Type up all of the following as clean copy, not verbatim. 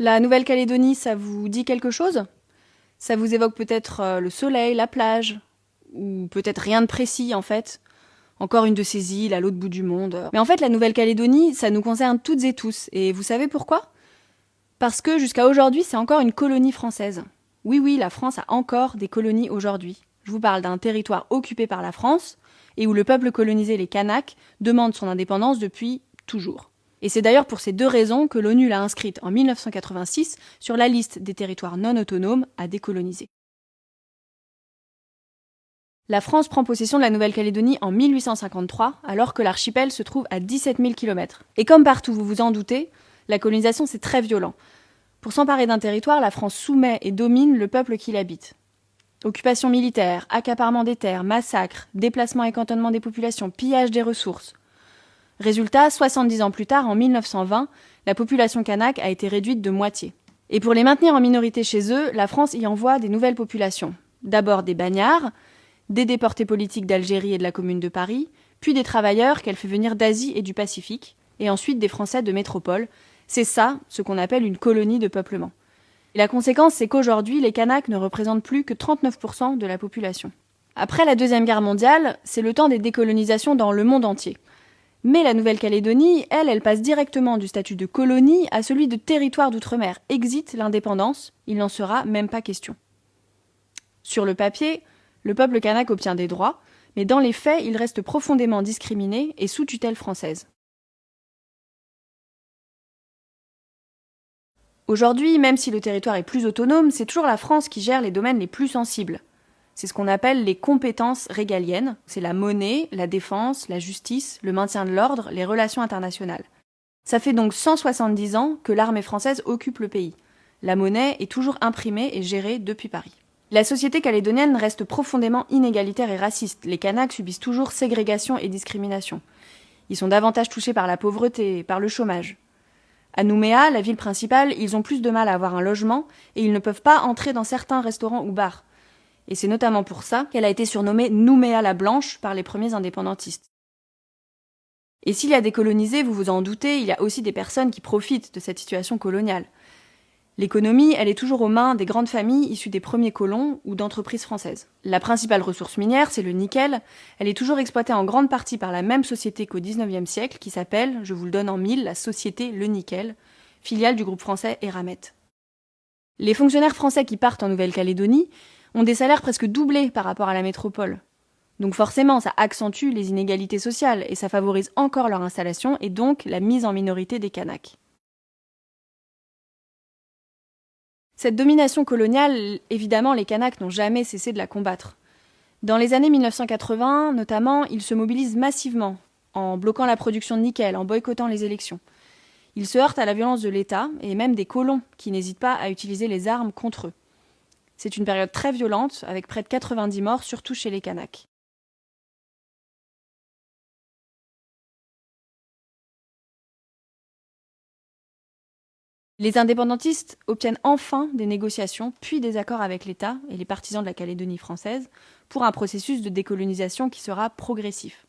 La Nouvelle-Calédonie, ça vous dit quelque chose? Ça vous évoque peut-être le soleil, la plage, ou peut-être rien de précis en fait. Encore une de ces îles à l'autre bout du monde. Mais en fait, la Nouvelle-Calédonie, ça nous concerne toutes et tous. Et vous savez pourquoi? Parce que jusqu'à aujourd'hui, c'est encore une colonie française. Oui, oui, la France a encore des colonies aujourd'hui. Je vous parle d'un territoire occupé par la France et où le peuple colonisé, les Kanaks, demande son indépendance depuis toujours. Et c'est d'ailleurs pour ces deux raisons que l'ONU l'a inscrite en 1986 sur la liste des territoires non autonomes à décoloniser. La France prend possession de la Nouvelle-Calédonie en 1853, alors que l'archipel se trouve à 17 000 km. Et comme partout, vous vous en doutez, la colonisation c'est très violent. Pour s'emparer d'un territoire, la France soumet et domine le peuple qui l'habite. Occupation militaire, accaparement des terres, massacres, déplacement et cantonnement des populations, pillage des ressources. Résultat, 70 ans plus tard, en 1920, la population kanak a été réduite de moitié. Et pour les maintenir en minorité chez eux, la France y envoie des nouvelles populations. D'abord des bagnards, des déportés politiques d'Algérie et de la Commune de Paris, puis des travailleurs qu'elle fait venir d'Asie et du Pacifique, et ensuite des Français de métropole. C'est ça, ce qu'on appelle une colonie de peuplement. Et la conséquence, c'est qu'aujourd'hui, les Kanaks ne représentent plus que 39% de la population. Après la Deuxième Guerre mondiale, c'est le temps des décolonisations dans le monde entier. Mais la Nouvelle-Calédonie, elle passe directement du statut de colonie à celui de territoire d'outre-mer. Exit l'indépendance, il n'en sera même pas question. Sur le papier, le peuple kanak obtient des droits, mais dans les faits, il reste profondément discriminé et sous tutelle française. Aujourd'hui, même si le territoire est plus autonome, c'est toujours la France qui gère les domaines les plus sensibles. C'est ce qu'on appelle les compétences régaliennes. C'est la monnaie, la défense, la justice, le maintien de l'ordre, les relations internationales. Ça fait donc 170 ans que l'armée française occupe le pays. La monnaie est toujours imprimée et gérée depuis Paris. La société calédonienne reste profondément inégalitaire et raciste. Les Kanaks subissent toujours ségrégation et discrimination. Ils sont davantage touchés par la pauvreté, par le chômage. À Nouméa, la ville principale, ils ont plus de mal à avoir un logement et ils ne peuvent pas entrer dans certains restaurants ou bars. Et c'est notamment pour ça qu'elle a été surnommée Nouméa la Blanche par les premiers indépendantistes. Et s'il y a des colonisés, vous vous en doutez, il y a aussi des personnes qui profitent de cette situation coloniale. L'économie, elle est toujours aux mains des grandes familles issues des premiers colons ou d'entreprises françaises. La principale ressource minière, c'est le nickel. Elle est toujours exploitée en grande partie par la même société qu'au XIXe siècle, qui s'appelle, je vous le donne en mille, la Société Le Nickel, filiale du groupe français Eramet. Les fonctionnaires français qui partent en Nouvelle-Calédonie ont des salaires presque doublés par rapport à la métropole. Donc forcément, ça accentue les inégalités sociales et ça favorise encore leur installation et donc la mise en minorité des Kanaks. Cette domination coloniale, évidemment, les Kanaks n'ont jamais cessé de la combattre. Dans les années 1980, notamment, ils se mobilisent massivement, en bloquant la production de nickel, en boycottant les élections. Ils se heurtent à la violence de l'État, et même des colons, qui n'hésitent pas à utiliser les armes contre eux. C'est une période très violente, avec près de 90 morts, surtout chez les Kanaks. Les indépendantistes obtiennent enfin des négociations, puis des accords avec l'État et les partisans de la Calédonie française pour un processus de décolonisation qui sera progressif.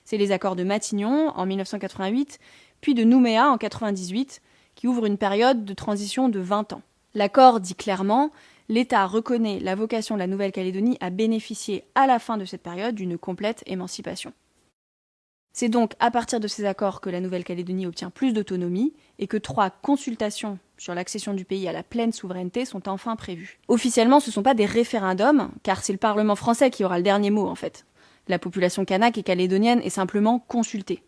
C'est les accords de Matignon en 1988, puis de Nouméa en 1998, qui ouvrent une période de transition de 20 ans. L'accord dit clairement « L'État reconnaît la vocation de la Nouvelle-Calédonie à bénéficier à la fin de cette période d'une complète émancipation ». C'est donc à partir de ces accords que la Nouvelle-Calédonie obtient plus d'autonomie et que 3 consultations sur l'accession du pays à la pleine souveraineté sont enfin prévues. Officiellement, ce ne sont pas des référendums, car c'est le Parlement français qui aura le dernier mot en fait. La population kanak et calédonienne est simplement consultée.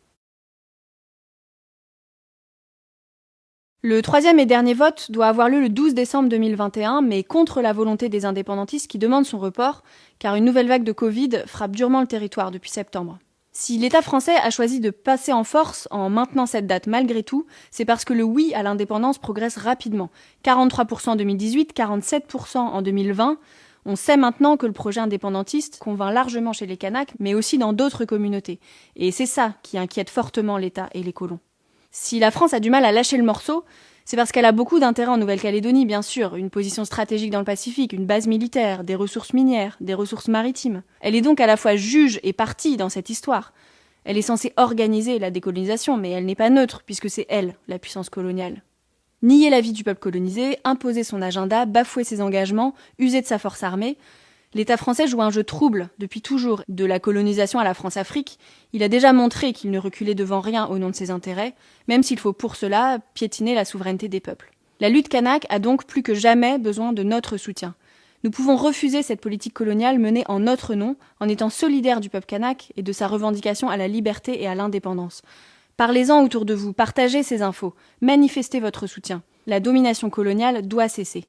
Le 3e et dernier vote doit avoir lieu le 12 décembre 2021, mais contre la volonté des indépendantistes qui demandent son report, car une nouvelle vague de Covid frappe durement le territoire depuis septembre. Si l'État français a choisi de passer en force en maintenant cette date malgré tout, c'est parce que le oui à l'indépendance progresse rapidement. 43% en 2018, 47% en 2020. On sait maintenant que le projet indépendantiste convainc largement chez les Kanaks, mais aussi dans d'autres communautés. Et c'est ça qui inquiète fortement l'État et les colons. Si la France a du mal à lâcher le morceau, c'est parce qu'elle a beaucoup d'intérêt en Nouvelle-Calédonie, bien sûr, une position stratégique dans le Pacifique, une base militaire, des ressources minières, des ressources maritimes. Elle est donc à la fois juge et partie dans cette histoire. Elle est censée organiser la décolonisation, mais elle n'est pas neutre, puisque c'est elle, la puissance coloniale. Nier la vie du peuple colonisé, imposer son agenda, bafouer ses engagements, user de sa force armée. L'État français joue un jeu trouble depuis toujours. De la colonisation à la France-Afrique, il a déjà montré qu'il ne reculait devant rien au nom de ses intérêts, même s'il faut pour cela piétiner la souveraineté des peuples. La lutte kanak a donc plus que jamais besoin de notre soutien. Nous pouvons refuser cette politique coloniale menée en notre nom, en étant solidaires du peuple kanak et de sa revendication à la liberté et à l'indépendance. Parlez-en autour de vous, partagez ces infos, manifestez votre soutien. La domination coloniale doit cesser.